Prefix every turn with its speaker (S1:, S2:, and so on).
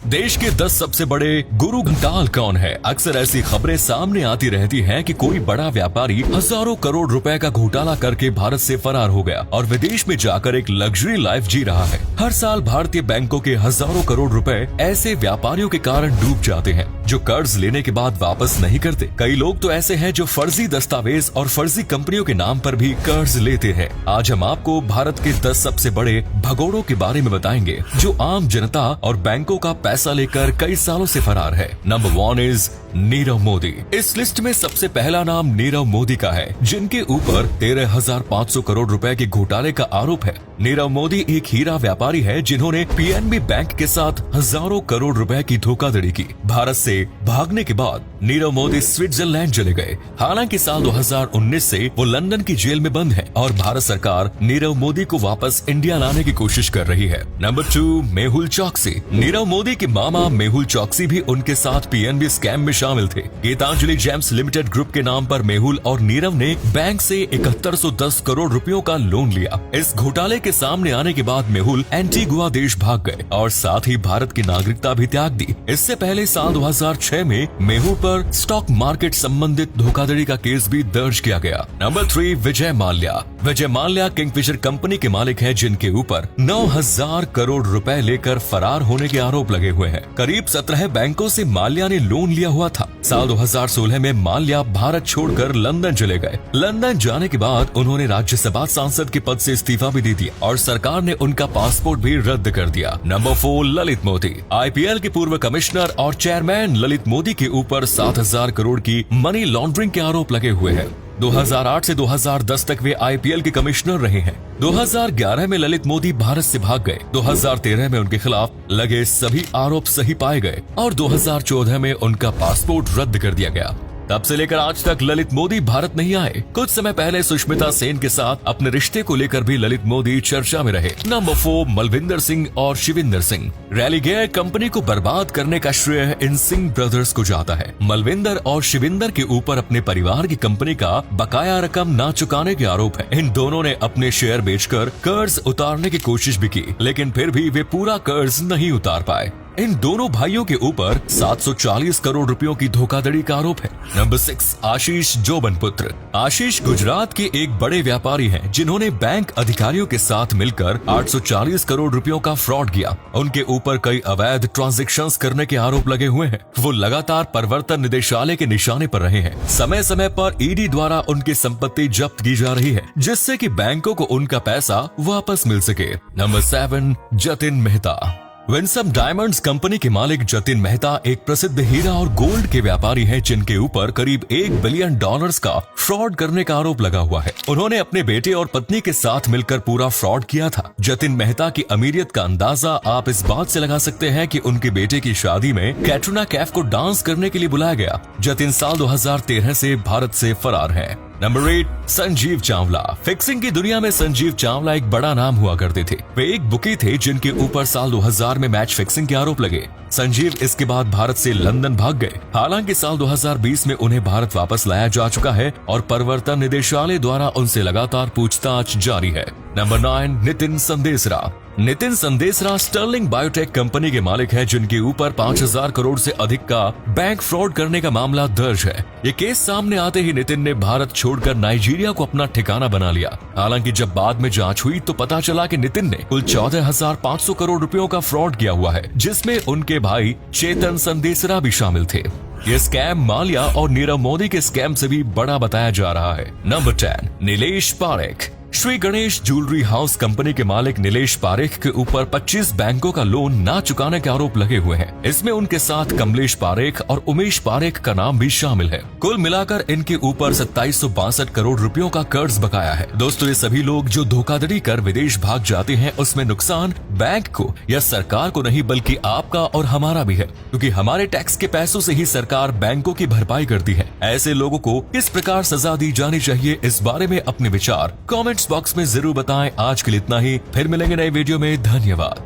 S1: देश के 10 सबसे बड़े गुरु घंटाल कौन है? अक्सर ऐसी खबरें सामने आती रहती हैं कि कोई बड़ा व्यापारी हजारों करोड़ रुपए का घोटाला करके भारत से फरार हो गया और विदेश में जाकर एक लग्जरी लाइफ जी रहा है। हर साल भारतीय बैंकों के हजारों करोड़ रुपए ऐसे व्यापारियों के कारण डूब जाते हैं जो कर्ज लेने के बाद वापस नहीं करते। कई लोग तो ऐसे हैं जो फर्जी दस्तावेज और फर्जी कंपनियों के नाम पर भी कर्ज लेते हैं। आज हम आपको भारत के 10 सबसे बड़े भगोड़ों के बारे में बताएंगे जो आम जनता और बैंकों का पैसा लेकर कई सालों से फरार है। Number 1 is Nirav Modi. इस लिस्ट में सबसे पहला नाम नीरव मोदी का है, जिनके ऊपर 13,500 करोड़ रुपए के घोटाले का आरोप है। नीरव मोदी एक हीरा व्यापारी है जिन्होंने पीएनबी बैंक के साथ हजारों करोड़ रुपए की धोखाधड़ी की। भारत से भागने के बाद नीरव मोदी स्विट्जरलैंड चले गए। हालांकि साल 2019 से वो लंदन की जेल में बंद है और भारत सरकार नीरव मोदी को वापस इंडिया लाने की कोशिश कर रही है। नंबर 2 मेहुल चोकसी। नीरव मोदी के मामा मेहुल चोकसी भी उनके साथ पीएनबी स्कैम में शामिल थे। गीतांजलि जेम्स लिमिटेड ग्रुप के नाम पर मेहुल और नीरव ने बैंक से 7110 करोड़ रुपयों का लोन लिया। इस घोटाले के सामने आने के बाद मेहुल एंटीगुआ देश भाग गए और साथ ही भारत की नागरिकता भी त्याग दी। इससे पहले साल 2006 में मेहुल पर स्टॉक मार्केट संबंधित धोखाधड़ी का केस भी दर्ज किया गया। Number 3 Vijay Mallya. Vijay Mallya Kingfisher company के मालिक हैं, जिनके ऊपर 9,000 करोड़ रुपए लेकर फरार होने के आरोप लगे हुए हैं। करीब 17 बैंकों से माल्या ने लोन लिया हुआ था। साल 2016 में माल्या भारत छोड़कर लंदन चले गए। लंदन जाने के बाद उन्होंने राज्यसभा सांसद के पद से इस्तीफा भी दे दिया और सरकार ने उनका पासपोर्ट भी रद्द कर दिया। नंबर 4 ललित मोदी। आईपीएल के पूर्व कमिश्नर और चेयरमैन ललित मोदी के ऊपर 7,000 करोड़ की मनी लॉन्ड्रिंग के आरोप लगे हुए हैं। 2008 से 2010 तक वे आईपीएल के कमिश्नर रहे हैं। 2011 में ललित मोदी भारत से भाग गए। 2013 में उनके खिलाफ लगे सभी आरोप सही पाए गए और 2014 में उनका पासपोर्ट रद्द कर दिया गया। तब से लेकर आज तक ललित मोदी भारत नहीं आए। कुछ समय पहले सुष्मिता सेन के साथ अपने रिश्ते को लेकर भी ललित मोदी चर्चा में रहे। नंबर 4 मलविंदर सिंह और शिविंदर सिंह। रेलिगेयर कंपनी को बर्बाद करने का श्रेय इन सिंह ब्रदर्स को जाता है। मलविंदर और शिविंदर के ऊपर अपने परिवार की कंपनी का बकाया रकम न चुकाने के आरोप है। इन दोनों ने अपने शेयर बेचकर कर्ज उतारने की कोशिश भी की, लेकिन फिर भी वे पूरा कर्ज नहीं उतार पाए। इन दोनों भाइयों के ऊपर 740 करोड़ रुपयों की धोखाधड़ी का आरोप है। नंबर 6 आशीष जोबन पुत्र। आशीष गुजरात के एक बड़े व्यापारी हैं, जिन्होंने बैंक अधिकारियों के साथ मिलकर 840 करोड़ रुपयों का फ्रॉड किया। उनके ऊपर कई अवैध ट्रांजैक्शंस करने के आरोप लगे हुए हैं। वो लगातार प्रवर्तन निदेशालय के निशाने पर रहे हैं। समय समय पर ईडी द्वारा उनकी संपत्ति जब्त की जा रही है, जिससे कि बैंकों को उनका पैसा वापस मिल सके। Number 7 Jatin Mehta. Winsome diamonds company के मालिक जतिन मेहता एक प्रसिद्ध हीरा और गोल्ड के व्यापारी हैं, जिनके ऊपर करीब $1 बिलियन का फ्रॉड करने का आरोप लगा हुआ है। उन्होंने अपने बेटे और पत्नी के साथ मिलकर पूरा फ्रॉड किया था। जतिन मेहता की अमीरियत का अंदाजा आप इस बात से लगा सकते हैं कि उनके बेटे की शादी में कैटरीना कैफ को डांस करने के लिए बुलाया गया। जतिन साल 2013 से भारत से फरार है। नंबर 8 संजीव चावला। फिक्सिंग की दुनिया में संजीव चावला एक बड़ा नाम हुआ करते थे। वे एक बुकी थे जिनके ऊपर साल 2000 में मैच फिक्सिंग के आरोप लगे। संजीव इसके बाद भारत से लंदन भाग गए। हालांकि साल 2020 में उन्हें भारत वापस लाया जा चुका है और प्रवर्तन निदेशालय द्वारा उनसे लगातार पूछताछ जारी है। नंबर 9 नितिन संदेसरा। नितिन संदेसरा स्टर्लिंग बायोटेक कंपनी के मालिक हैं, जिनके ऊपर 5,000 करोड़ से अधिक का बैंक फ्रॉड करने का मामला दर्ज है। ये केस सामने आते ही नितिन ने भारत छोड़कर नाइजीरिया को अपना ठिकाना बना लिया। हालांकि जब बाद में जांच हुई तो पता चला कि नितिन ने कुल 14,500 करोड़ रुपयों का फ्रॉड किया हुआ है, जिसमें उनके भाई चेतन संदेसरा भी शामिल थे। ये स्कैम माल्या और नीरव मोदी के स्कैम से भी बड़ा बताया जा रहा है। Number 10 Nilesh Parekh. Shri Ganesh jewellery house company के मालिक नीलेश पारेख के ऊपर 25 बैंकों का लोन ना चुकाने के आरोप लगे हुए हैं। इसमें उनके साथ कमलेश पारेख और उमेश पारेख का नाम भी शामिल है। कुल मिलाकर इनके ऊपर 2762 करोड़ रुपयों का कर्ज बकाया है। दोस्तों, ये सभी लोग जो धोखाधड़ी कर विदेश भाग जाते हैं, उसमें नुकसान बैंक को या सरकार को नहीं बल्कि आपका और हमारा भी है, क्योंकि हमारे टैक्स के पैसों से ही सरकार बैंकों की भरपाई करती है। ऐसे लोगों को किस प्रकार सजा दी जानी चाहिए, इस बारे में अपने विचार कमेंट्स बॉक्स में जरूर बताएं। आज के लिए इतना ही, फिर मिलेंगे नए वीडियो में। धन्यवाद।